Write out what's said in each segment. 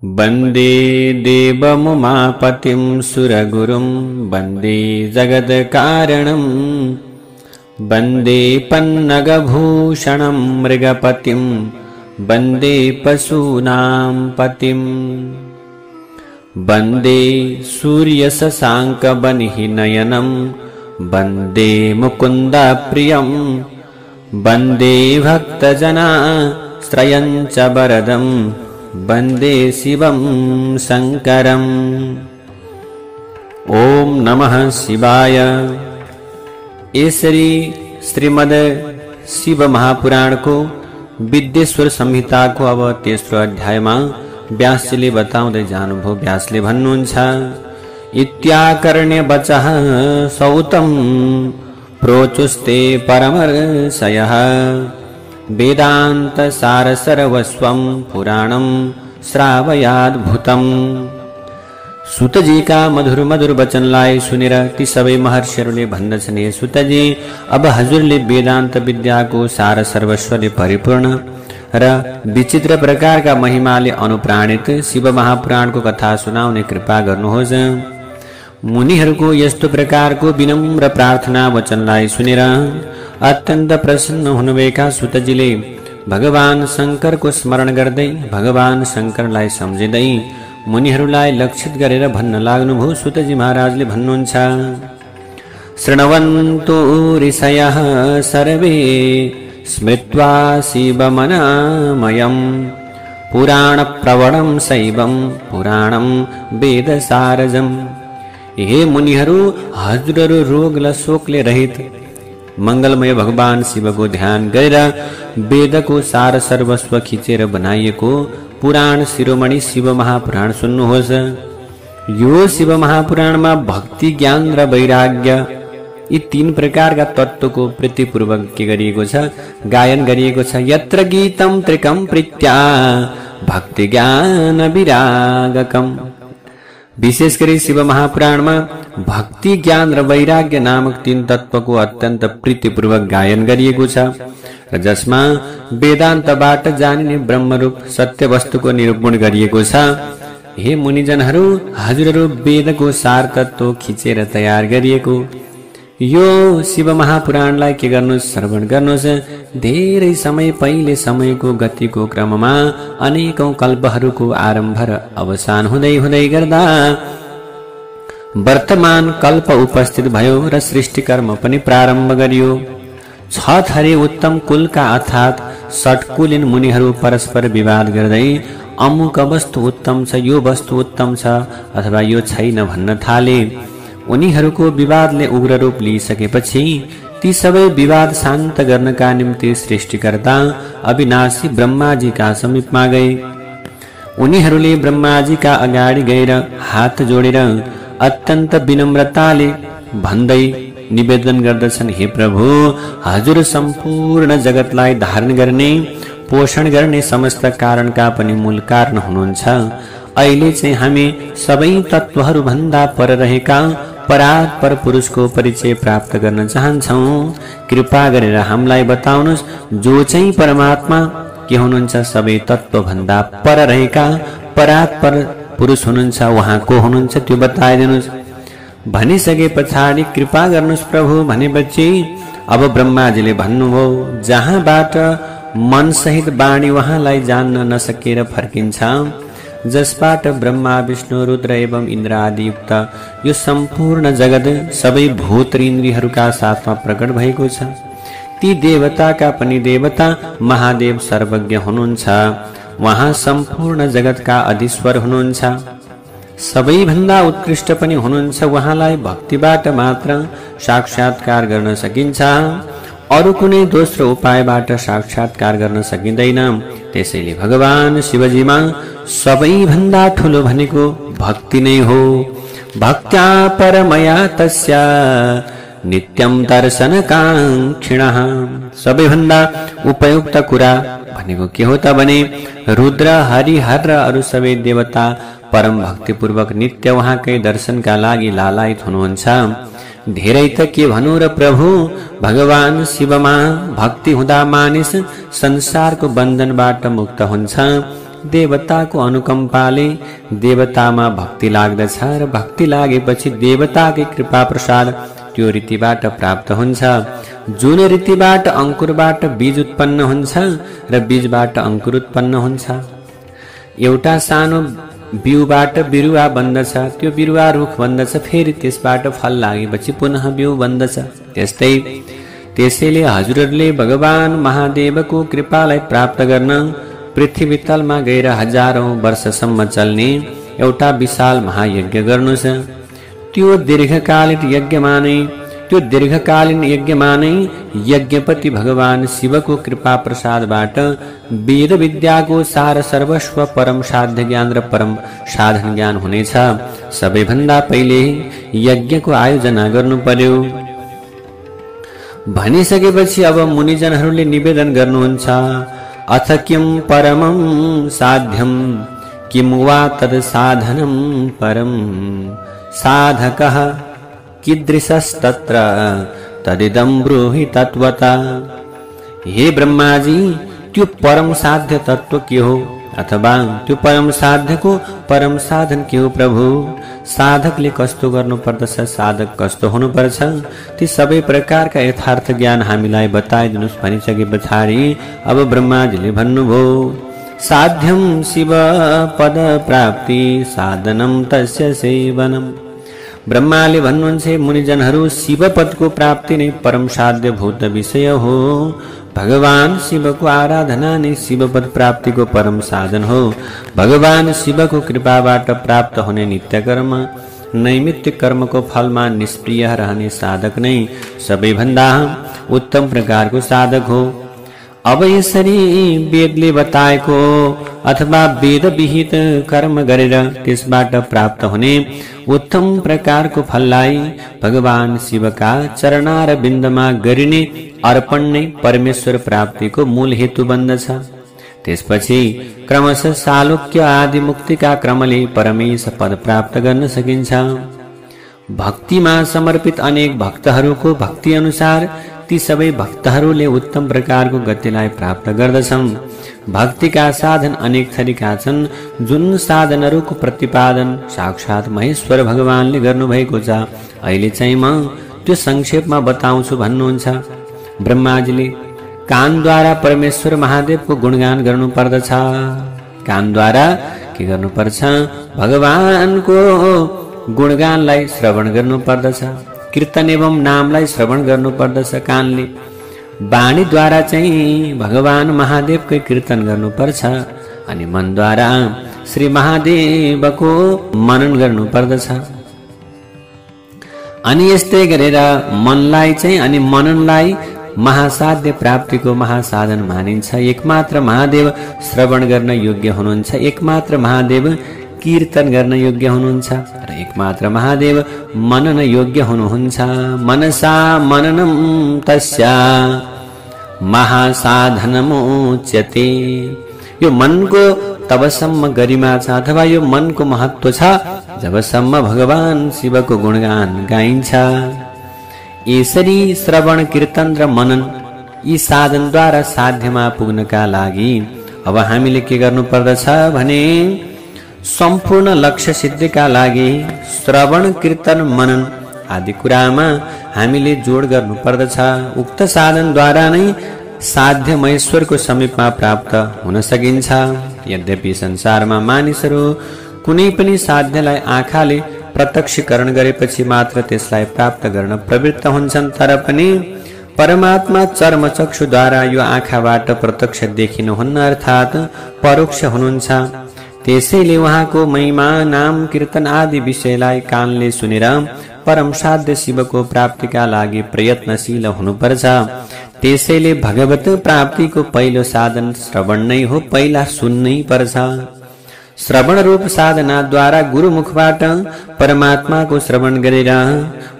वन्दे देवमुमापतिं सुरगुरुं वन्दे जगत्कारणं वन्दे पन्नगभूषणं मृगपतिं वन्दे पशूनां पतिं वन्दे सूर्यशशाङ्कवह्निनयनं वन्दे मुकुन्दप्रियं वन्दे भक्तजनाश्रयं च वरदं वन्दे शिवं शङ्करम्। ओम नमः शिवाय। ये श्रीमद् शिव महापुराण को विद्येश्वर संहिता को अब तेस्रो अध्यायमा व्यासजीले बताउँदै जानुभयो। व्यासले भन्नुहुन्छ, इत्याकर्ण्य वचः सौतं प्रोचुस्ते परमर्षयः वेदांत सार सर्वस्वं पुराणं श्रावयाद्भुतम्। सुतजी का मधुर मधुर वचनलाई सुनेर ती सबै महर्षिहरूले भन्दछन्, हे सुतजी, अब हजुरले वेदान्त विद्याको सार सर्वस्वले परिपूर्ण र विचित्र प्रकारका महिमाले अनुप्राणित शिव महापुराणको कथा सुनाउने कृपा गर्नुहोस्। मुनिहरूको यस्तो प्रकारको विनम्र प्रार्थना वचनलाई सुनेर अत्यन्त प्रसन्न हुनुभएका सुतजीले भगवान शङ्करको स्मरण गर्दै भगवान शङ्करलाई सम्झिँदै मुनिहरूलाई लक्षित गरेर भन्न लाग्नुभयो। सुतजी महाराजले भन्नुहुन्छ, शृण्वन्तु ऋषयः सर्वे स्मृत्वा शिवमनामयं पुराणप्रवणं शैवं पुराणं वेदसारजम्। हे मुनिहरू, हजुरहरू रोग र शोकले रहित मंगलमय भगवान शिवको ध्यान गरेर वेदको सार सर्वस्व खिचेर बनाइएको पुराण शिरोमणि शिव महापुराण सुन्नुहोस्। यो शिव महापुराणमा भक्ति, ज्ञान र वैराग्य यी तीन प्रकारका तत्त्वको प्रीतिपूर्वक के गरिएको छ, गायन गरिएको छ। यत्र गीतम त्रिकम प्रीत्या भक्ति ज्ञान विरागकम। विशेष गरी शिव महापुराणमा भक्ति, ज्ञान र वैराग्य नामक तीन तत्त्वको अत्यन्त प्रीतिपूर्वक गायन गरिएको छ र जसमा वेदान्तबाट जानिने ब्रह्मरूप सत्य वस्तुको निरूपण गरिएको छ। हे मुनिजनहरू, हजुरहरू वेदको सार तत्त्व खिचेर तयार गरिएको यो शिव महापुराणलाई के गर्नुहोस्, श्रवण गर्नुहोस्। धेरै समय पहिले समयको गतिको क्रममा अनेकौं कल्पहरूको आरम्भ र अवसान हुँदै हुँदै गर्दा वर्तमान कल्प उपस्थित भयो र सृष्टि कर्म पनि प्रारम्भ गरियो। छ थरी उत्तम कुलका अर्थात् षट्कुलीन मुनिहरू परस्पर विवाद गर्दै अमुक वस्तु उत्तम छ, यो वस्तु उत्तम छ अथवा यो छैन भन्न थाले। उनीहरूको विवादले उग्र रूप लिइसकेपछि ती सबै विवाद शान्त गर्नका निम्ति सृष्टिकर्ता अविनाशी ब्रह्माजीका समीपमा गए। उनीहरूले ब्रह्माजीका अगाडि गएर हात जोडेर अत्यन्त विनम्रताले भन्दै निवेदन गर्दछन्, हे प्रभु, हजुर सम्पूर्ण जगतलाई धारण गर्ने, पोषण गर्ने समस्त कारणका पनि मूल कारण हुनुहुन्छ। अहिले चाहिँ हामी सबै तत्त्वहरू भन्दा पर रहेका परात्पर पुरुषको परिचय प्राप्त गर्न चाहन्छौँ। कृपा गरेर हामीलाई बताउनुहोस्, जो चाहिँ परमात्मा के हुनुहुन्छ, सबै तत्त्व भन्दा पर रहेका परात्पर पुरुष हुनुहुन्छ, उहाँ को हुनुहुन्छ त्यो बताइदिनुहोस्। भनिसके पछाडि कृपा गर्नुहोस् प्रभु भनेपछि अब ब्रह्माजीले भन्नुभयो, जहाँबाट मनसहित वाणी उहाँलाई जान्न नसकेर फर्किन्छ, जसबाट ब्रह्मा, विष्णु, रुद्र एवं इन्द्र आदि युक्त यो सम्पूर्ण जगत सबै भूत र इन्द्रियहरूका साथमा प्रकट भएको छ। ती देवताका पनि देवता महादेव सर्वज्ञ हुनुहुन्छ। उहाँ सम्पूर्ण जगतका अधीश्वर हुनुहुन्छ, सबैभन्दा उत्कृष्ट पनि हुनुहुन्छ। उहाँलाई भक्तिबाट मात्र साक्षात्कार गर्न सकिन्छ, अरू कुनै दोस्रो उपायबाट साक्षात्कार गर्न सकिँदैन। त्यसैले भगवान शिवजीमा सबैभन्दा ठुलो भनेको भक्ति नै हो। भक्त्या परमया तस्य नित्यं दर्शनकाङ्क्षिणः। सबैभन्दा उपयुक्त कुरा भनेको के हो त भने रुद्र, हरिहर र अरू सबै देवता परम भक्तिपूर्वक नित्य उहाँकै दर्शनका लागि लालायित हुनुहुन्छ। धेरै त के भनौं र प्रभु, भगवान शिवमा भक्ति हुँदा मानिस संसारको बन्धनबाट मुक्त हुन्छ। देवताको अनुकम्पाले देवतामा भक्ति लाग्दछ र भक्ति लागेपछि देवताकै कृपा प्रसाद त्यो रीतिबाट प्राप्त हुन्छ। जुन रीतिबाट अंकुरबाट बीज उत्पन्न हुन्छ र बीजबाट अंकुर उत्पन्न हुन्छ। एउटा सानो बिउबाट बिरुवा बन्दछ, त्यो बिरुवा रुख बन्दछ, फेरि त्यसबाट फल लागेपछि पुनः बिउ बन्दछ। त्यसैले हजुरहरूले भगवान महादेवको कृपालाई प्राप्त गर्न पृथ्वी तलमा गएर हजारौं वर्षसम्म चल्ने एउटा विशाल महायज्ञ गर्नुछ। त्यो दीर्घकालीन यज्ञमा नै यज्ञपति भगवान शिवको कृपा प्रसादबाट वेद विद्याको सार सर्वस्व परम साध्य ज्ञान र परम साधन ज्ञान हुनेछ। सबैभन्दा पहिले यज्ञको आयोजना गर्नु पर्यो। भनिसकेपछि अब मुनिजनहरूले निवेदन गर्नुहुन्छ, अथ किं परमं साध्यं किं वा तद साधनं परम साधकः कीदृशस्तत्र तदिदं ब्रूहि तत्वता। हे ब्रह्माजी, त्यो परम साध्य तत्व के हो अथवा त्यो परम साध्यको परम साधन के हो प्रभु? साधकले कस्तो गर्नुपर्दछ, साधक कस्तो हुनुपर्छ, ती सबै प्रकारका यथार्थ ज्ञान हामीलाई बताइदिनुस् भनिसके पछाडि अब ब्रह्माजीले भन्नुभयो, साध्यं शिव पद प्राप्ति साधनं तस्य सेवनम्। ब्रह्माले भन्नुहुन्छ, मुनिजनहरू, शिव पदको प्राप्ति नै परम साध्य भूत विषय हो। भगवान शिवको आराधना नै शिवपद प्राप्तिको परम साधन हो। भगवान शिवको कृपाबाट प्राप्त हुने नित्य कर्म, नैमित्तिक कर्मको फलमा निष्प्रिय रहने साधक नै सबैभन्दा उत्तम प्रकारको साधक हो। अब यसरी वेदले बताएको अथवा वेद विहित कर्म गरेर त्यसबाट प्राप्त हुने उत्तम प्रकारको फललाई भगवान शिवका चरणार बिन्दमा गरिने अर्पण नै परमेश्वर प्राप्तिको मूल हेतु बन्दछ। त्यसपछि क्रमशः सालोक्य आदि मुक्तिका क्रमले परमेश पद प्राप्त गर्न सकिन्छ। भक्तिमा समर्पित अनेक भक्तहरूको भक्ति अनुसार ती सबै भक्तहरूले उत्तम प्रकारको गतिलाई प्राप्त गर्दछन्। भक्तिका साधन अनेक थरीका छन्, जुन साधनहरूको प्रतिपादन साक्षात महेश्वर भगवानले गर्नुभएको छ। अहिले चाहिँ म त्यो संक्षेपमा बताउँछु भन्नुहुन्छ। ब्रह्माजीले कानद्वारा परमेश्वर महादेवको गुणगान गर्नुपर्दछ। कानद्वारा के गर्नुपर्छ? भगवानको गुणगानलाई श्रवण गर्नुपर्दछ। कीर्तन एवं नामलाई श्रवण गर्नुपर्दछ कानले। वाणीद्वारा चाहिँ भगवान महादेवकै कीर्तन गर्नुपर्छ अनि मनद्वारा श्री महादेवको मनन गर्नुपर्दछ। अनि यस्तै गरेर मनलाई चाहिँ अनि मननलाई महासाध्य प्राप्तिको महासाधन मानिन्छ। एकमात्र महादेव श्रवण गर्न योग्य हुनुहुन्छ, एकमात्र महादेव कीर्तन गर्न योग्य हुनुहुन्छ र एकमात्र महादेव मनन योग्य हुनुहुन्छ। मनसा मननम तस्या महासाधनमुच्यते। यो मनको तबसम्म गरिमा छ अथवा यो मनको महत्व छ जबसम्म भगवान शिवको गुणगान गाइन्छ। यसरी श्रवण कीर्तन र मनन यी साधनद्वारा साध्यमा पुग्नका लागि अब हामीले के गर्नुपर्दछ भने सम्पूर्ण लक्ष्य सिद्धिका लागि श्रवण कीर्तन मनन आदि कुरामा हामीले जोड गर्नुपर्दछ। उक्त साधनद्वारा नै साध्य महेश्वरको समीपमा प्राप्त हुन सकिन्छ। यद्यपि संसारमा मानिसहरू कुनै पनि साध्यलाई आँखाले प्रत्यक्षीकरण गरेपछि मात्र त्यसलाई प्राप्त गर्न प्रवृत्त हुन्छन्, तर पनि परमात्मा चर्मचक्षुद्वारा यो आँखाबाट प्रत्यक्ष देखिनुहुन्न, अर्थात् परोक्ष हुनुहुन्छ। त्यसैले उहाँको महिमा नाम कीर्तन आदि विषयलाई कानले सुनेर परम साध्य शिवको प्राप्तिका लागि प्रयत्नशील हुनुपर्छ। त्यसैले भगवत प्राप्तिको पहिलो साधन श्रवण नै हो, पहिला सुन्नै पर्छ। श्रवण रूप साधनाद्वारा गुरुमुखबाट परमात्माको श्रवण गरेर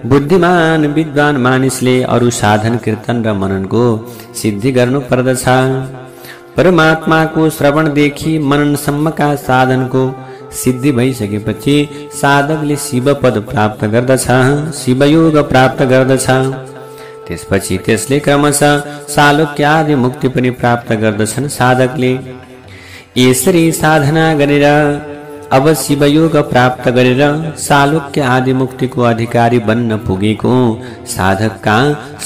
बुद्धिमान विद्वान मानिसले अरू साधन कीर्तन र मननको सिद्धि गर्नु पर्दछ। परमात्माको श्रवणदेखि मननसम्मका साधनको सिद्धि भइसकेपछि साधकले शिवपद प्राप्त गर्दछ, शिवयोग प्राप्त गर्दछ। त्यसपछि त्यसले क्रमशः सालोक्य आदि मुक्ति पनि प्राप्त गर्दछन् साधकले। यसरी साधना गरेर अब शिवयोग प्राप्त गरेर सालोक्य आदि मुक्तिको अधिकारी बन्न पुगेको साधकका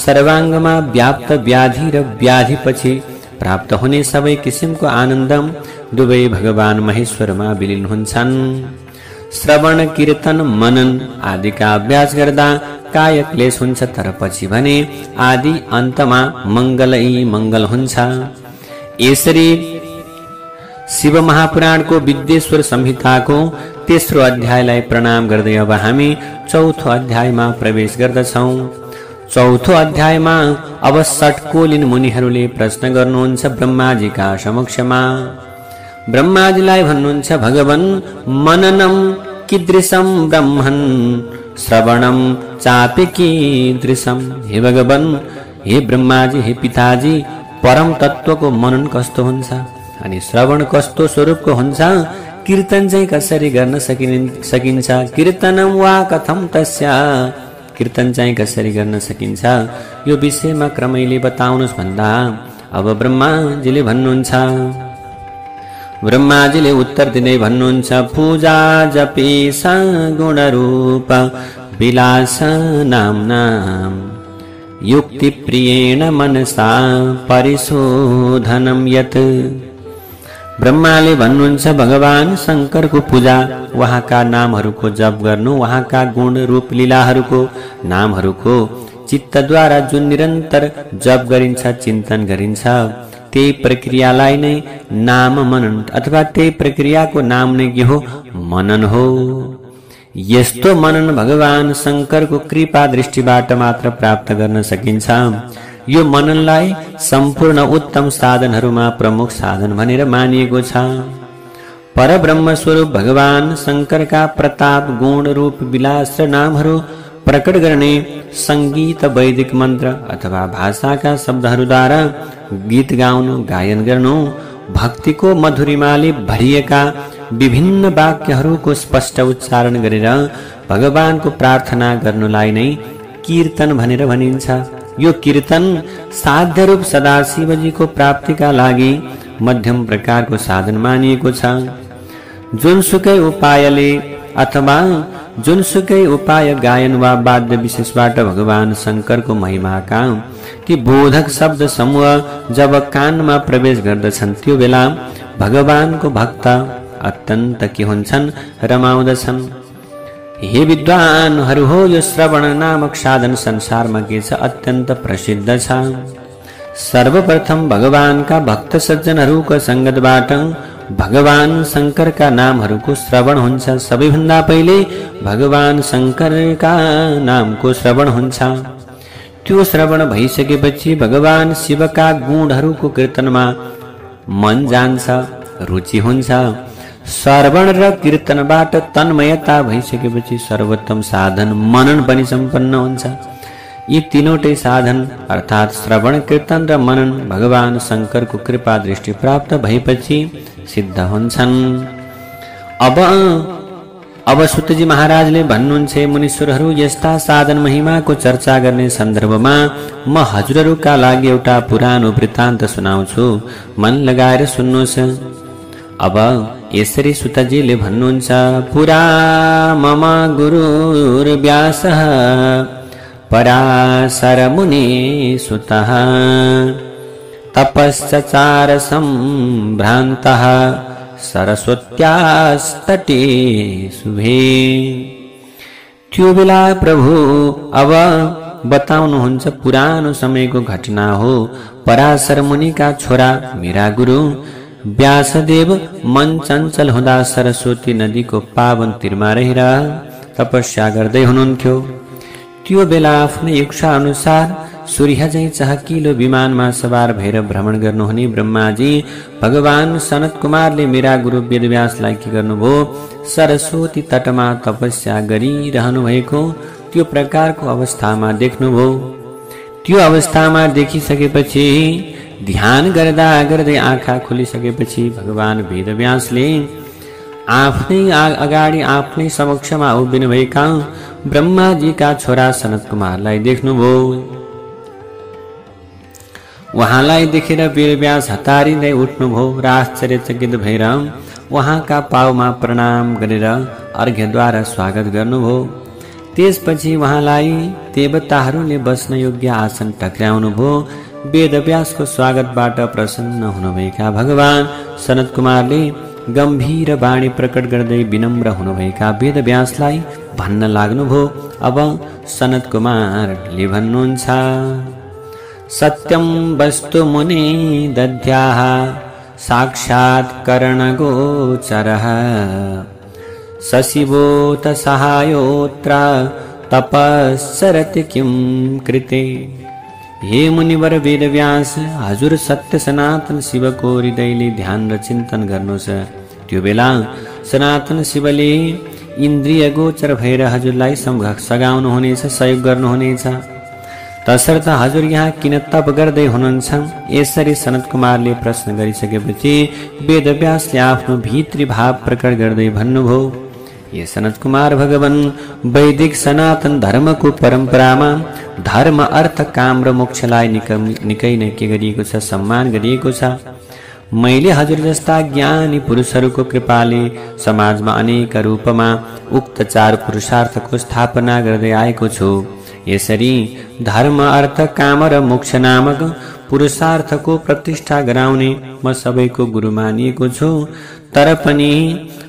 सर्वाङ्गमा व्याप्त व्याधि र व्याधिपछि प्राप्त हुने सबै किसिमको आनन्द दुवै भगवान महेश्वरमा विलीन हुन्छन्। श्रवण कीर्तन मनन आदिका अभ्यास गर्दा काय क्लेश हुन्छ, तर पछि भने आदि अन्तमा मङ्गलै मङ्गल हुन्छ। यसरी शिव महापुराणको विद्येश्वर संहिताको तेस्रो अध्यायलाई प्रणाम गर्दै अब हामी चौथो अध्यायमा प्रवेश गर्दछौँ। चौथो अध्यायमा अब षट्कोलिन मुनिहरूले प्रश्न गर्नुहुन्छ ब्रह्माजीका समक्षमा। ब्रह्माजीलाई भन्नुहुन्छ, भगवन् मननम कीदृशम ब्रह्मन् श्रवणम चापि कीदृशम। हे भगवन्, हे ब्रह्माजी, हे पिताजी, परम तत्वको मनन कस्तो हुन्छ अनि श्रवण कस्तो स्वरूपको हुन्छ, कीर्तन चाहिँ कसरी गर्न सकिन्छ, कीर्तनम वा कथम तस्य, कीर्तन चाहिँ कसरी गर्न सकिन्छ, यो विषयमा क्रमैले बताउनुहोस् भन्दा अब ब्रह्माजीले भन्नुहुन्छ। ब्रह्माजीले उत्तर दिँदै भन्नुहुन्छ, पूजा जपे सगुण रूप विलास नाम्ना युक्ति प्रियेण मनसा परिशोधनम यत्। ब्रह्माले भन्नुहुन्छ, भगवान शङ्करको पूजा, उहाँका नामहरूको जप गर्नु, उहाँका गुण रूप लीलाहरूको नामहरूको चित्तद्वारा जुन निरन्तर जप गरिन्छ, चिन्तन गरिन्छ, त्यही प्रक्रियालाई नै नाम मनन अथवा त्यही प्रक्रियाको नाम नै के हो, मनन हो। यस्तो मनन भगवान शङ्करको कृपा दृष्टिबाट मात्र प्राप्त गर्न सकिन्छ। यो मननलाई सम्पूर्ण उत्तम साधनहरूमा प्रमुख साधन भनेर मानिएको छ। परब्रह्म स्वरूप भगवान शङ्करका प्रताप गुण रूप विलास र नामहरू प्रकट गर्ने सङ्गीत वैदिक मन्त्र अथवा भाषाका शब्दहरूद्वारा गीत गाउनु, गायन गर्नु, भक्तिको मधुरिमाले भरिएका विभिन्न वाक्यहरूको स्पष्ट उच्चारण गरेर भगवानको प्रार्थना गर्नुलाई नै कीर्तन भनेर भनिन्छ। यो कीर्तन साध्य रूप सदाशिवजीको प्राप्तिका लागि मध्यम प्रकारको साधन मानिएको छ। जुनसुकै उपायले अथवा जुनसुकै उपाय गायन वा वाद्य विशेषबाट भगवान शङ्करको महिमाका ती बोधक शब्द समूह जब कानमा प्रवेश गर्दछन्, त्यो बेला भगवानको भक्त अत्यन्त के हुन्छन्, रमाउँदछन्। हे विद्वानहरू हो, यो श्रवण नामक साधन संसारमा के छ, अत्यन्त प्रसिद्ध छ। सर्वप्रथम भगवानका भक्त सज्जनहरूको सङ्गतबाट भगवान शङ्करका नामहरूको श्रवण हुन्छ। सबैभन्दा पहिले भगवान शङ्करका नामको श्रवण हुन्छ। त्यो श्रवण भइसकेपछि भगवान शिवका गुणहरूको कीर्तनमा मन जान्छ, रुचि हुन्छ। श्रवण र कीर्तनबाट तन्मयता भइसकेपछि सर्वोत्तम साधन मनन पनि सम्पन्न हुन्छ। यी तीनवटै साधन अर्थात् श्रवण, कीर्तन र मनन भगवान शङ्करको कृपा दृष्टि प्राप्त भएपछि सिद्ध हुन्छन्। अब सुतजी महाराजले भन्नुहुन्छ, मुनीश्वरहरू, यस्ता साधन महिमाको चर्चा गर्ने सन्दर्भमा म हजुरहरूका लागि एउटा पुरानो वृत्तान्त सुनाउँछु, मन लगाएर सुन्नुहोस्। अब यसरी सुतजीले भन्नुहुन्छ, पुरा मम गुरुर्व्यासः पराशर मुनि सुतः तपश्चचार सम्भ्रान्तः सरस्वत्यास्तटे शुभे। त्यो बेला प्रभु अब बताउनुहुन्छ, पुरानो समयको घटना हो। पराशर मुनिका छोरा मेरा गुरु व्यासदेव मन चञ्चल हुँदा सरस्वती नदीको पावन तीरमा रहेर तपस्या गर्दै हुनुहुन्थ्यो। त्यो बेला आफ्नै इच्छा अनुसार सूर्य चाहिँ चहकिलो विमानमा सवार भएर भ्रमण गर्नुहुने ब्रह्माजी भगवान सनत कुमारले मेरा गुरु वेदव्यासलाई के गर्नुभयो, सरस्वती तटमा तपस्या गरिरहनु भएको त्यो प्रकारको अवस्थामा देख्नुभयो। त्यो अवस्थामा देखिसकेपछि ध्यान गर्दा गर्दै आँखा खुलिसकेपछि भगवान वेदव्यासले आफ्नै अगाडि आफ्नै समक्षमा उभिनु भएका ब्रह्माजीका छोरा सनत कुमारलाई देख्नुभयो। उहाँलाई देखेर वेदव्यास हतारिँदै उठ्नुभयो र आश्चर्यचकित भएर उहाँका पाउमा प्रणाम गरेर अर्घ्यद्वारा स्वागत गर्नुभयो। त्यसपछि उहाँलाई देवताहरूले बस्न योग्य आसन टक्राउनुभयो। वेदव्यासको स्वागतबाट प्रसन्न हुनुभएका भगवान सनत कुमारले गम्भीर वाणी प्रकट गर्दै विनम्र हुनुभएका वेदव्यासलाई भन्न लाग्नुभयो। अब सनत कुमारले भन्नुहुन्छ, सत्यं वस्तु मुने दद्याः साक्षात्करणगोचरः सशिवोत सहायोत्र तपस्सरति किं कृते। हे मुनिवर वेदव्यास, हजुर सत्य सनातन शिवको हृदयले ध्यान र चिन्तन गर्नुहोस्। त्यो बेला सनातन शिवले इन्द्रिय गोचर भएर हजुरलाई सघाउनु हुनेछ, सहयोग गर्नुहुनेछ। तसर्थ हजुर यहाँ किन तप गर्दै हुनुहुन्छ? यसरी सनत कुमारले प्रश्न गरिसकेपछि वेदव्यासले आफ्नो भित्री भाव प्रकट गर्दै भन्नुभयो, ये सनत कुमार भगवान, वैदिक सनातन धर्मको परम्परामा धर्म अर्थ काम र मोक्षलाई निकै नै के गरिएको छ, सम्मान गरिएको छ। मैले हजुर जस्ता ज्ञानी पुरुषहरूको कृपाले समाजमा अनेक रूपमा उक्त चार पुरुषार्थको स्थापना गर्दै आएको छु। यसरी धर्म अर्थ काम र मोक्ष नामक पुरुषार्थको प्रतिष्ठा गराउने म सबैको गुरु मानिएको छु। तर पनि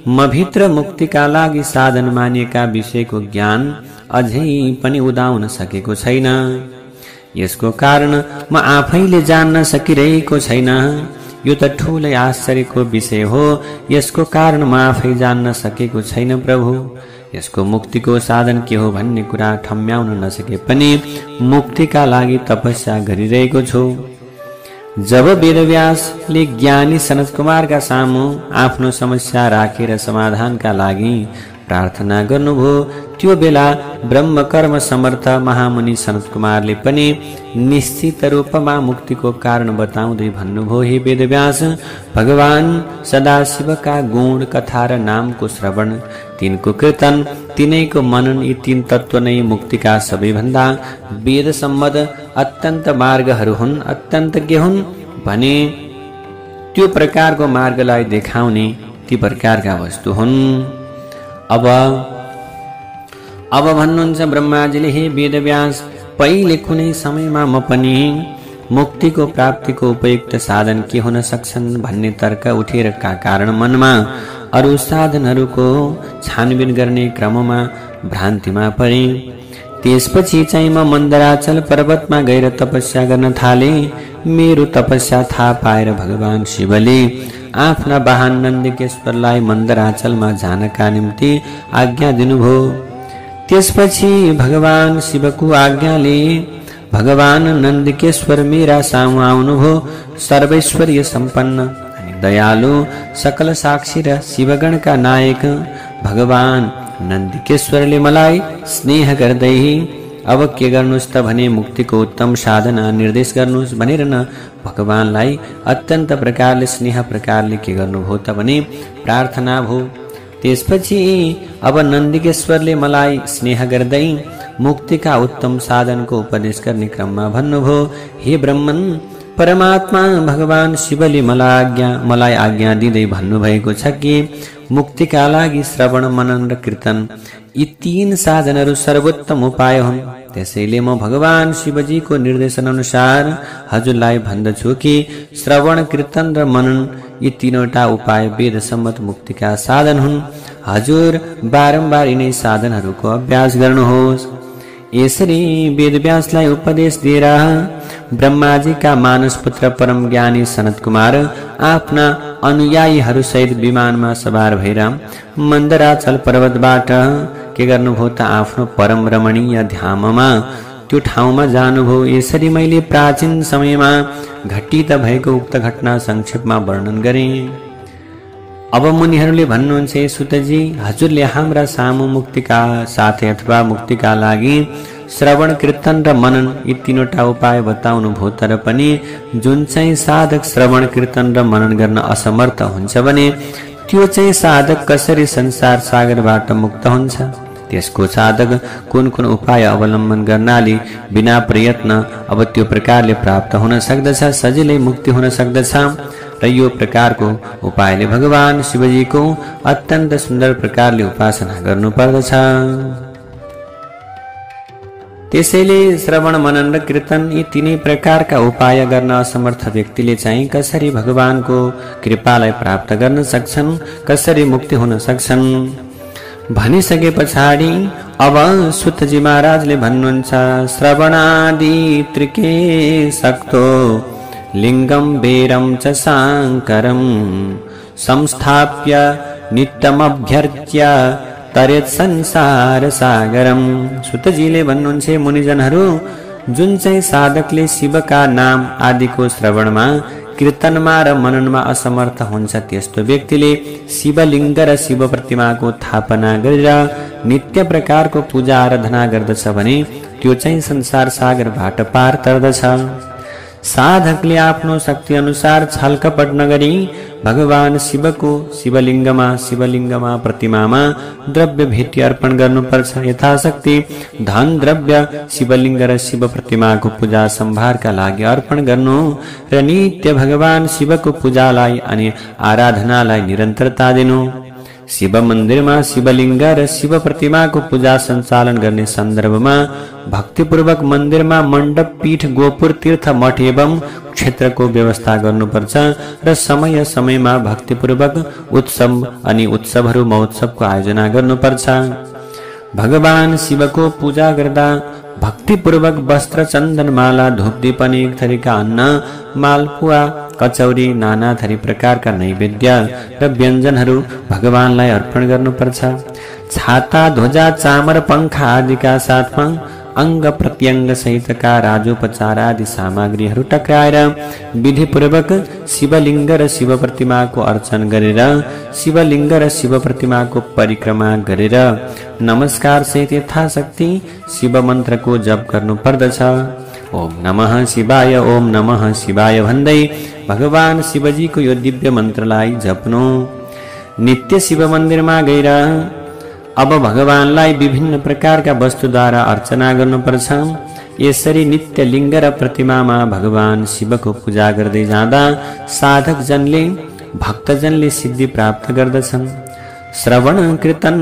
म भित्र मुक्तिका लागि साधन मानिएका विषयको ज्ञान अझै पनि उदाउन सकेको छैन। यसको कारण म आफैले जान्न सकिरहेको छैन। यो त ठूलै आश्चर्यको विषय हो। यसको कारण म आफै जान्न सकेको छैन प्रभु। यसको मुक्तिको साधन के हो भन्ने कुरा ठम्म्याउन नसके पनि मुक्तिका लागि तपस्या गरिरहेको छु। जब वेदव्यासले ज्ञानी सनत कुमारका सामु आफ्नो समस्या राखेर समाधानका लागि प्रार्थना गर्नुभयो, त्यो बेला ब्रह्म कर्म समर्थ महामुनि सनत कुमारले पनि निश्चित रूपमा मुक्तिको कारण बताउँदै भन्नुभयो, हे वेदव्यास, भगवान सदाशिवका गुण कथा र नामको श्रवण, तिनको कीर्तन, तिनैको मनन, यी तीन तत्व नै मुक्तिका सबैभन्दा वेद सम्मत अत्यन्त मार्गहरू हुन्, अत्यन्त के हुन् भने त्यो प्रकारको मार्गलाई देखाउने ती प्रकारका वस्तु हुन्। अब भन्नुहुन्छ ब्रह्माजीले, हे वेदव्यास, पहिले कुनै समयमा म पनि मुक्तिको प्राप्तिको उपयुक्त साधन के हुन सक्छन् भन्ने तर्क उठेरका कारण मनमा अरू साधनहरूको छानबिन गर्ने क्रममा भ्रान्तिमा परे। त्यसपछि चाहिँ म मन्दराचल पर्वतमा गएर तपस्या गर्न थाले। मेरो तपस्या थाहा पाएर भगवान शिवले आफ्ना वाहन नन्दिकेश्वरलाई मन्दराचलमा जानका निम्ति आज्ञा दिनुभयो। त्यसपछि भगवान शिवको आज्ञाले भगवान नन्दिकेश्वर मेरा सामु आउनुभयो। सर्वैश्वर्य सम्पन्न अनि दयालु, सकल साक्षी र शिवगणका नायक भगवान नन्दिकेश्वरले मलाई स्नेह गर्दै अब के गर्नुस् त भने मुक्तिको उत्तम साधना निर्देश गर्नुस् भनेर न भगवानलाई अत्यन्त प्रकारले स्नेह प्रकारले के गर्नुभयो त भने प्रार्थना भयो। त्यसपछि अब नन्दिकेश्वरले मलाई स्नेह गर्दै मुक्तिका उत्तम साधनको उपदेश गर्ने क्रममा भन्नुभयो, हे ब्रह्मन, परमात्मा भगवान शिवले मलाई आज्ञा दिँदै भन्नुभएको छ कि मुक्तिका लागि श्रवण, मनन र कीर्तन यी तीन साधनहरू सर्वोत्तम उपाय हुन्। त्यसैले म भगवान शिवजीको निर्देशन अनुसार हजुरलाई भन्दछु कि श्रवण, कीर्तन र मनन यी तीनवटा उपाय वेद सम्मत मुक्तिका साधन हुन्। हजुर बारम्बार यिनै साधनहरूको अभ्यास गर्नुहोस्। यसरी वेदव्यासलाई उपदेश दिएर ब्रह्माजीका मानस पुत्र परम ज्ञानी सनत कुमार आफ्ना अनुयायीहरू सहित विमानमा सवार भएर मन्दराचल पर्वतबाट के गर्नुभयो त आफ्नो परम रमणीय धाममा त्यो ठाउँमा जानुभयो। यसरी मैले प्राचीन समयमा घटित भएको उक्त घटना संक्षेपमा वर्णन गरेँ। अब मुनिहरूले भन्नुहुन्छ, सुतजी, हजुरले हाम्रा सामु मुक्तिका साथै अथवा मुक्तिका लागि श्रवण, कीर्तन र मनन यी तीनवटा उपाय बताउनु भयो। तर पनि जुन चाहिँ साधक श्रवण, कीर्तन र मनन गर्न असमर्थ हुन्छ भने त्यो चाहिँ साधक कसरी संसार सागरबाट मुक्त हुन्छ? त्यसको साधक कुन कुन उपाय अवलम्बन गर्नाले बिना प्रयत्न अब त्यो प्रकारले प्राप्त हुन सक्दछ, सजिलै मुक्ति हुन सक्दछ। र यो प्रकारको उपायले भगवान शिवजीको अत्यन्त सुन्दर प्रकारले उपासना गर्नुपर्दछ। त्यसैले श्रवण मनन र कीर्तन यी तीनै प्रकारका उपाय गर्न असमर्थ व्यक्तिले चाहिँ कसरी भगवानको कृपालाई प्राप्त गर्न सक्छन्, कसरी मुक्ति हुन सक्छन् भनिसके पछाडि अब सुतजी महाराजले भन्नुहुन्छ, श्रवणादि त्रिके सक्तो लिङ्गम बेरम च साङ्करम संस्थाप्य नित्यमभ्यर्च्य तरेत संसार सागरम। सुतजीले भन्नुहुन्छ, मुनिजनहरू, जुन चाहिँ साधकले शिवका नाम आदिको श्रवणमा, कीर्तनमा र मननमा असमर्थ हुन्छ, त्यस्तो व्यक्तिले शिवलिङ्ग र शिव प्रतिमाको स्थापना गरेर नित्य प्रकारको पूजा आराधना गर्दछ भने त्यो चाहिँ संसार सागरबाट पार तर्दछ। साधकले आफ्नो शक्ति अनुसार छलकपट नगरी भगवान शिवको शिवलिङ्गमा प्रतिमामा द्रव्य भेटी अर्पण गर्नुपर्छ। यथाशक्ति धन द्रव्य शिवलिङ्ग र शिव प्रतिमाको पूजा सम्भारका लागि अर्पण गर्नु र नित्य भगवान शिवको पूजालाई अनि आराधनालाई निरन्तरता दिनु। शिव मन्दिरमा शिवलिङ्ग र शिव प्रतिमाको पूजा सञ्चालन गर्ने सन्दर्भमा भक्तिपूर्वक मन्दिरमा मण्डप, पीठ, गोपुर, तीर्थ, मठ एवं क्षेत्रको व्यवस्था गर्नुपर्छ र समय समयमा भक्तिपूर्वक उत्सव अनि उत्सवहरू महोत्सवको आयोजना गर्नुपर्छ। भगवान शिवको पूजा गर्दा भक्तिपूर्वक वस्त्र, चन्दन, माला, धूपदीप, अनेक थरीका अन्न, मालपुवा, कचौरी, नाना थरी प्रकारका नैवेद्य र व्यञ्जनहरू भगवानलाई अर्पण गर्नुपर्छ। छाता, ध्वजा, चामर, पंखा आदिका साथमा अङ्ग प्रत्यङ्ग सहितका राजोपचार आदि सामग्रीहरू टक्राएर विधिपूर्वक शिवलिङ्ग र शिव प्रतिमाको अर्चन गरेर शिवलिङ्ग र शिव प्रतिमाको परिक्रमा गरेर नमस्कार सहित यथाशक्ति शिव मन्त्रको जप गर्नुपर्दछ। ओम नमः शिवाय, ओम नमः शिवाय भन्दै भगवान शिवजीको यो दिव्य मन्त्रलाई जप्नु। नित्य शिव मन्दिरमा गएर अब भगवानलाई विभिन्न प्रकारका वस्तुद्वारा अर्चना गर्नुपर्छ। यसरी नित्य लिङ्ग र प्रतिमामा भगवान शिवको पूजा गर्दै जाँदा साधकजनले, भक्तजनले सिद्धि प्राप्त गर्दछन्। श्रवण, कीर्तन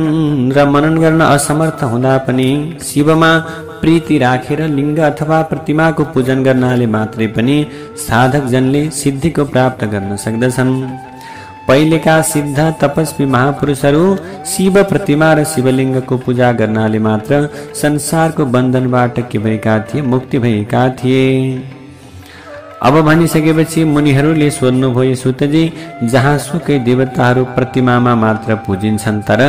र मनन गर्न असमर्थ हुँदा पनि शिवमा प्रीति राखेर लिङ्ग अथवा प्रतिमाको पूजन गर्नाले मात्रै पनि साधकजनले सिद्धिको प्राप्त गर्न सक्दछन्। पहिलेका सिद्ध तपस्वी महापुरुषहरू शिव प्रतिमा र शिवलिङ्गको पूजा गर्नाले मात्र संसारको बन्धनबाट के भएका थिए, मुक्ति भएका थिए। अब भनिसकेपछि मुनिहरूले सोध्नुभयो, सुतजी, जहाँ सुकै देवताहरू प्रतिमामा मात्र पूजिन्छन्, तर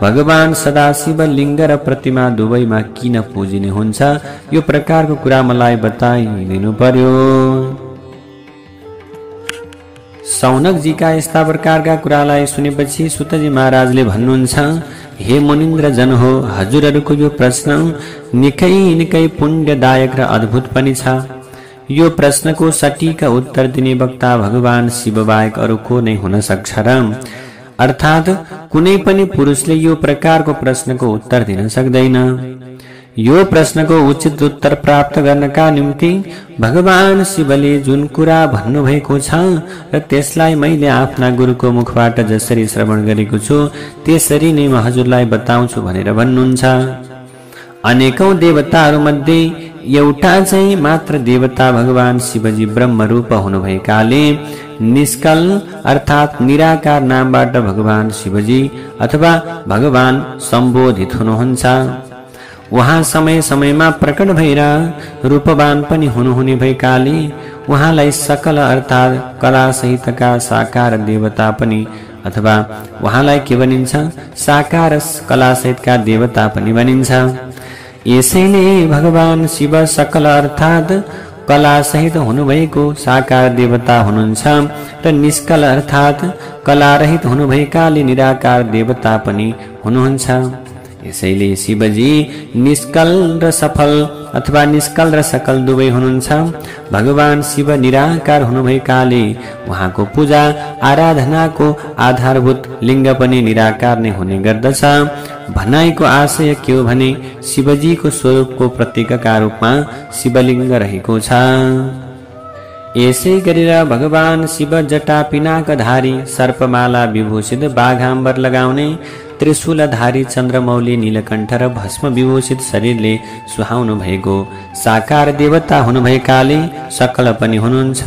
भगवान सदाशिव लिङ्ग र प्रतिमा दुवैमा किन पूजिने हुन्छ? यो प्रकारको कुरा मलाई बताइदिनु पर्यो। सौनकजीका यस्ता प्रकारका कुरालाई सुनेपछि सुतजी महाराजले भन्नुहुन्छ, हे मुनिन्द्र जन हो, हजुरहरूको यो प्रश्न निकै पुण्यदायक र अद्भुत पनि छ। यो प्रश्नको सटीक उत्तर दिने वक्ता भगवान शिव बाहेक अरू को नै हुन सक्छ र? अर्थात् कुनै पनि पुरुषले यो प्रकारको प्रश्नको उत्तर दिन सक्दैन। यो प्रश्नको उचित उत्तर प्राप्त गर्नका निम्ति भगवान शिवले जुन कुरा भन्नुभएको छ र त्यसलाई मैले आफ्ना गुरुको मुखबाट जसरी श्रवण गरेको छु त्यसरी नै म हजुरलाई बताउँछु भनेर भन्नुहुन्छ। अनेकौं देवताहरू मध्ये एउटा चाहिँ मात्र देवता भगवान शिवजी ब्रह्मरूप हुनुभएकाले निष्कल अर्थात् निराकार नामबाट भगवान शिवजी अथवा भगवान सम्बोधित हुनुहुन्छ। उहाँ समय समयमा प्रकट भएर रूपवान पनि हुनुहुने भएकाले उहाँलाई सकल अर्थात् कला सहितका साकार देवता पनि अथवा उहाँलाई के भनिन्छ, साकार कला सहितका देवता पनि भनिन्छ। यसैले भगवान शिव सकल अर्थात् कला सहित हुनुभएको साकार देवता हुनुहुन्छ र निष्कल अर्थात् कला रहित हुनुभएकाले निराकार देवता पनि हुनुहुन्छ। यसैले शिवजी निष्कल र सफल अथवा निष्कल र सकल दुवै हुनुहुन्छ। भगवान शिव निराकार हुनुभएकाले उहाँको पूजा आराधनाको आधारभूत लिङ्ग पनि निराकार नै हुने गर्दछ। भनाइको आशय के हो भने शिवजीको स्वरूपको प्रतीकका रूपमा शिवलिङ्ग रहेको छ। यसै गरेर भगवान शिव जटा पिनाकधारी, सर्पमाला विभूषित, बाघाम्बर लगाउने, त्रिशूलधारी, चन्द्रमौली, नीलकण्ठ र भस्म विभूषित शरीरले सुहाउनु भएको साकार देवता हुनुभएकाले सकल पनि हुनुहुन्छ।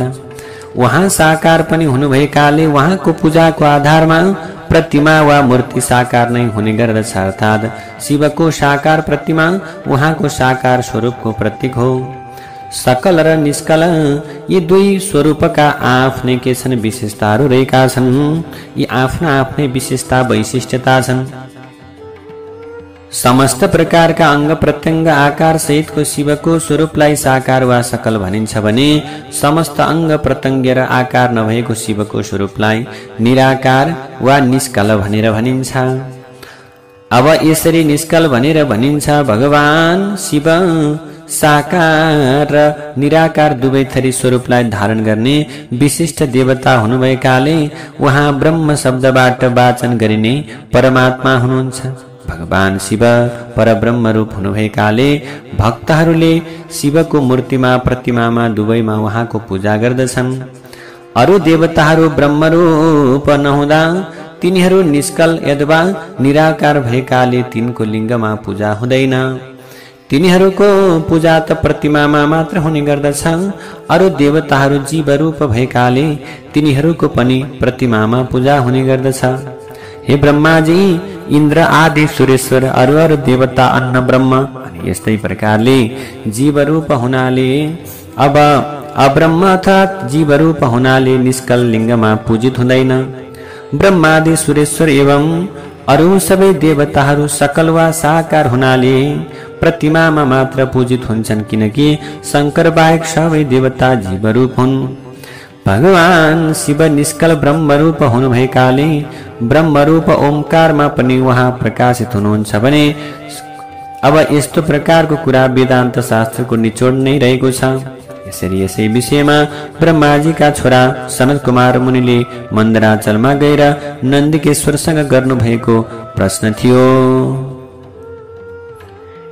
उहाँ साकार पनि हुनुभएकाले उहाँको पूजाको आधारमा प्रतिमा वा मूर्ति साकार नै हुने गर्दछ। अर्थात् शिवको साकार प्रतिमा उहाँको साकार स्वरूपको प्रतीक हो। सकल र निष्कल यी दुई स्वरूपका आफ्नै के छन् विशेषताहरू रहेका छन्। यी आफ्ना आफ्नै विशेषता वैशिष्ट्यता छन्। समस्त प्रकारका अंग प्रत्यंग आकार सहितको शिवको स्वरूपलाई साकार वा सकल भनिन्छ भने समस्त अंग प्रत्यंग र आकार नभएको शिवको स्वरूपलाई निराकार वा निष्कल भनेर भनिन्छ। अब यसरी निष्कल भनेर भनिन्छ। भगवान शिव साकार र निराकार दुवै थरी स्वरूपलाई धारण गर्ने विशिष्ट देवता हुनुभएकाले उहाँ ब्रह्म शब्दबाट वाचन गरिने परमात्मा हुनुहुन्छ। भगवान शिव परब्रह्म रूप हुनुभएकाले भक्तहरूले शिवको मूर्तिमा प्रतिमामा दुवैमा उहाँको पूजा गर्दछन्। अरू देवताहरू ब्रह्मरूप नहुँदा तिनीहरू निष्कल अथवा निराकार भएकाले तिनको लिङ्गमा पूजा हुँदैन। तिनीहरूको पूजा त प्रतिमामा मात्र हुने गर्दछ। अरू देवताहरू जीवरूप भएकाले तिनीहरूको पनि प्रतिमामा पूजा हुने गर्दछ। हे ब्रह्माजी, इन्द्र आदि सुरेश्वर अरू देवता अन्न ब्रह्म अनि यस्तै प्रकारले जीवरूप हुनाले अब अब्रह्म अर्थात् जीवरूप हुनाले निष्कल लिङ्गमा पूजित हुँदैन। ब्रह्मादि सुरेश्वर एवं अरू सबै देवताहरू सकल वा साकार हुनाले प्रतिमामा मात्र पूजित हुन्छन्, किनकि शंकर बाहेक सबै देवता जीवरूप हुन्। भगवान शिव निष्कल ब्रह्मरूप हुनुभएकाले ब्रह्मरूप ओमकारमा पनि उहाँ प्रकाशित हुनुहुन्छ भने अब यस्तो प्रकारको कुरा वेदान्त शास्त्रको निचोड नै रहेको छ। यसरी यसै विषयमा ब्रह्माजीका छोरा सनत कुमार मुनिले मन्दराचलमा गएर नन्दिकेश्वरसँग गर्नुभएको प्रश्न थियो।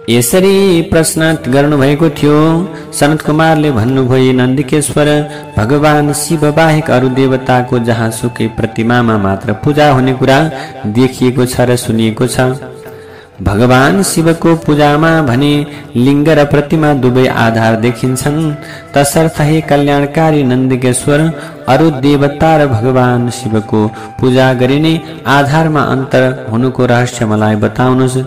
यसरी प्रश्न गर्नुभएको थियो। सनत कुमारले भन्नुभयो, नन्दिकेश्वर, भगवान शिव बाहेक अरू देवताको जहाँ सुकै प्रतिमामा मात्र पूजा हुने कुरा देखिएको छ र सुनिएको छ। भगवान शिवको पूजामा भने लिङ्ग र प्रतिमा दुवै आधार देखिन्छन्। तसर्थ हे कल्याणकारी नन्दिकेश्वर, अरू देवता र भगवान शिवको पूजा गरिने आधारमा अन्तर हुनुको रहस्य मलाई बताउनुहोस्।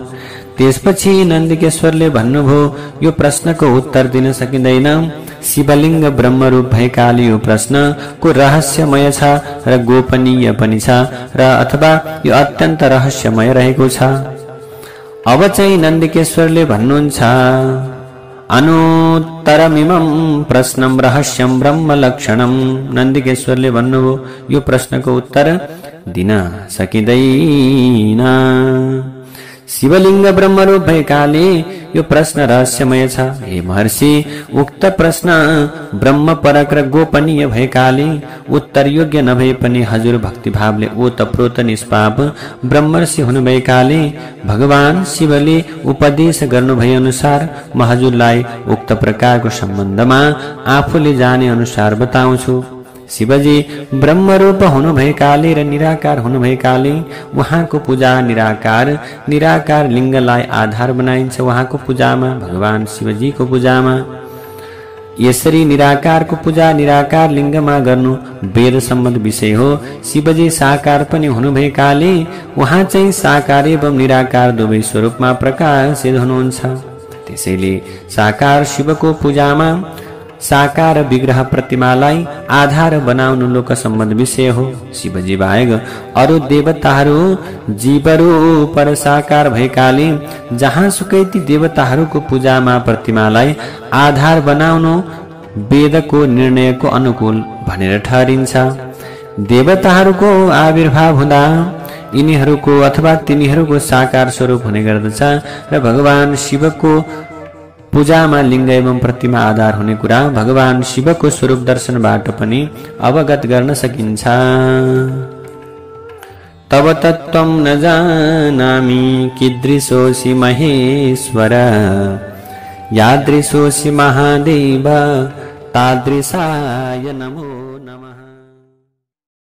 त्यसपछि नन्दिकेश्वरले भन्नुभयो, यो प्रश्नको उत्तर दिन सकिँदैन। शिवलिङ्ग ब्रह्मरूप भएकाले यो प्रश्नको रहस्यमय छ र गोपनीय पनि छ र अथवा यो अत्यन्त रहस्यमय रहेको छ। अब चाहिँ नन्दिकेश्वरले भन्नुहुन्छ, अनुत्तरमिमं प्रश्नं रहस्यं ब्रह्म लक्षणं। नन्दिकेश्वरले भन्नुभयो, यो प्रश्नको उत्तर दिन सकिँदैन। शिवलिङ्ग ब्रह्मरूप भएकाले यो प्रश्न रहस्यमय छ। हे महर्षि, उक्त प्रश्न ब्रह्म परक र गोपनीय भएकाले उत्तर योग्य नभए पनि हजुर भक्तिभावले ओतप्रोत निष्पाप ब्रह्मर्षि हुनुभएकाले भगवान शिवले उपदेश गर्नुभए अनुसार म हजुरलाई उक्त प्रकारको सम्बन्धमा आफूले जाने अनुसार बताउँछु। शिवजी ब्रह्मरूप हुनुभएकाले र निराकार हुनुभएकाले उहाँको पूजा निराकार लिङ्गलाई आधार बनाइन्छ। उहाँको पूजामा, भगवान शिवजीको पूजामा यसरी निराकारको पूजा निराकार लिङ्गमा गर्नु वेद सम्मत विषय हो। शिवजी साकार पनि हुनुभएकाले उहाँ चाहिँ साकार एवं निराकार दुवै स्वरूपमा प्रकाशित हुनुहुन्छ। त्यसैले साकार शिवको पूजामा साकार विग्रह प्रतिमालाई आधार बनाउनु लोक सम्बन्ध विषय हो। शिवजी बाहेक अरू देवताहरू जीवरूप र साकार भएकाले जहाँसुकै ती देवताहरूको पूजामा प्रतिमालाई आधार बनाउनु वेदको निर्णयको अनुकूल भनेर ठहरिन्छ। देवताहरूको आविर्भाव हुँदा यिनीहरूको अथवा तिनीहरूको साकार स्वरूप हुने गर्दछ र भगवान शिवको पूजामा लिङ्ग एवं प्रतिमा आधार हुने कुरा भगवान शिवको स्वरूप दर्शनबाट पनि अवगत गर्न सकिन्छ। तव तत्त्वं न जानामि कीदृशोऽसि महेश्वर यादृशोऽसि महादेव तादृशाय नमो